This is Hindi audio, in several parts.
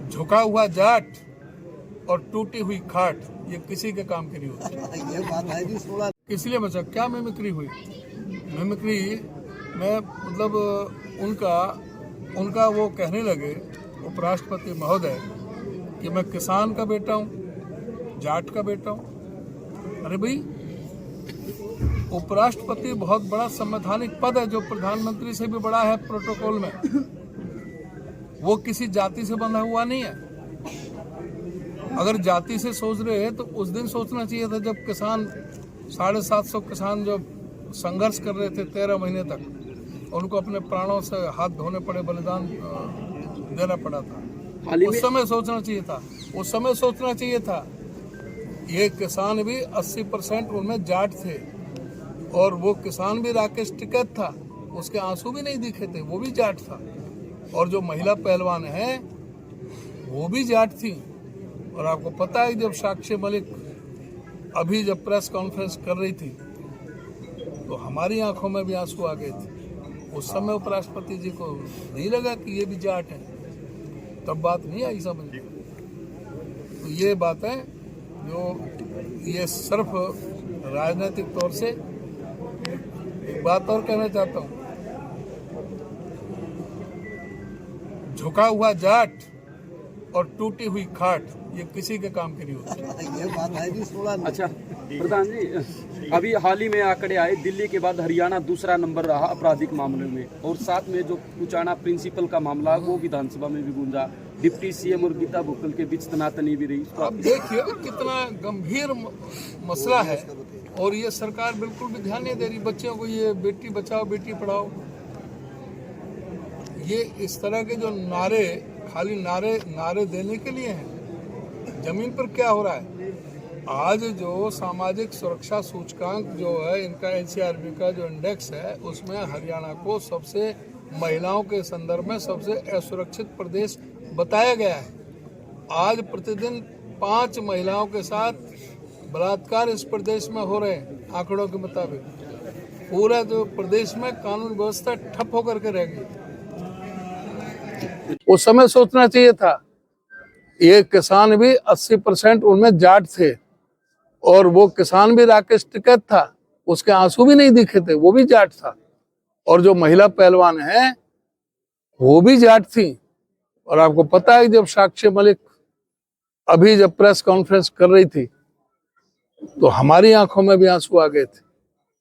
झुका हुआ जाट और टूटी हुई खाट ये किसी के काम की नहीं होती। ये बात है जी 16 इसलिए बचा क्या मिमिक्री हुई। मिमिक्री में मतलब उनका वो कहने लगे उपराष्ट्रपति महोदय कि मैं किसान का बेटा हूँ, जाट का बेटा हूँ। अरे भाई, उपराष्ट्रपति बहुत बड़ा संवैधानिक पद है जो प्रधानमंत्री से भी बड़ा है प्रोटोकॉल में। वो किसी जाति से बंधा हुआ नहीं है। अगर जाति से सोच रहे हैं तो उस दिन सोचना चाहिए था जब किसान 750 किसान जो संघर्ष कर रहे थे 13 महीने तक, उनको अपने प्राणों से हाथ धोने पड़े, बलिदान देना पड़ा था। उस समय सोचना चाहिए था, उस समय सोचना चाहिए था। ये किसान भी 80% उनमें जाट थे और वो किसान भी राकेश टिकैत था, उसके आंसू भी नहीं दिखे थे, वो भी जाट था। और जो महिला पहलवान है वो भी जाट थी। और आपको पता है जब साक्षी मलिक अभी जब प्रेस कॉन्फ्रेंस कर रही थी तो हमारी आंखों में भी आंसू आ गए थे। उस समय उपराष्ट्रपति जी को नहीं लगा कि ये भी जाट है, तब बात नहीं आई समझ। तो ये बात है जो ये सिर्फ राजनीतिक तौर से। एक बात और कहना चाहता हूँ, झुका हुआ जाट और टूटी हुई खाट ये किसी के काम की नहीं होती। ये बात है जी 16। अच्छा प्रधान जी, अभी हाल ही में आंकड़े आए, दिल्ली के बाद हरियाणा दूसरा नंबर रहा आपराधिक मामलों में, और साथ में जो कुचाना प्रिंसिपल का मामला वो विधानसभा में भी गूंजा। डिप्टी सीएम और गीता भुक्कल के बीच तनातनी भी रही। तो आप देखिए कितना गंभीर मसला है और ये सरकार बिल्कुल भी ध्यान नहीं दे रही। बच्चों को ये बेटी बचाओ बेटी पढ़ाओ, ये इस तरह के जो नारे खाली नारे देने के लिए हैं। जमीन पर क्या हो रहा है? आज जो सामाजिक सुरक्षा सूचकांक जो है इनका एनसीआरबी का जो इंडेक्स है उसमें हरियाणा को सबसे महिलाओं के संदर्भ में सबसे असुरक्षित प्रदेश बताया गया है। आज प्रतिदिन 5 महिलाओं के साथ बलात्कार इस प्रदेश में हो रहे हैं आंकड़ों के मुताबिक। पूरा जो प्रदेश में कानून व्यवस्था ठप होकर के रह गई। उस समय सोचना चाहिए था। ये किसान भी 80% उनमें जाट थे और वो किसान भी राकेश टिकैत था, उसके आंसू भी नहीं दिखे थे, वो भी जाट था। और जो महिला पहलवान है वो भी जाट थी। और आपको पता है जब साक्षी मलिक अभी जब प्रेस कॉन्फ्रेंस कर रही थी तो हमारी आंखों में भी आंसू आ गए थे।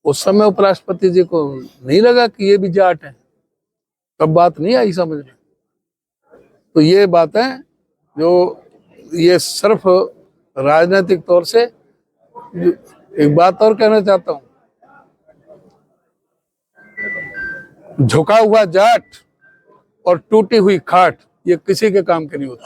उस समय उपराष्ट्रपति जी को नहीं लगा कि ये भी जाट है, तब बात नहीं आई समझ में। तो ये बात है जो ये सिर्फ राजनीतिक तौर से। एक बात और कहना चाहता हूँ, झुका हुआ जाट और टूटी हुई खाट ये किसी के काम की नहीं होती।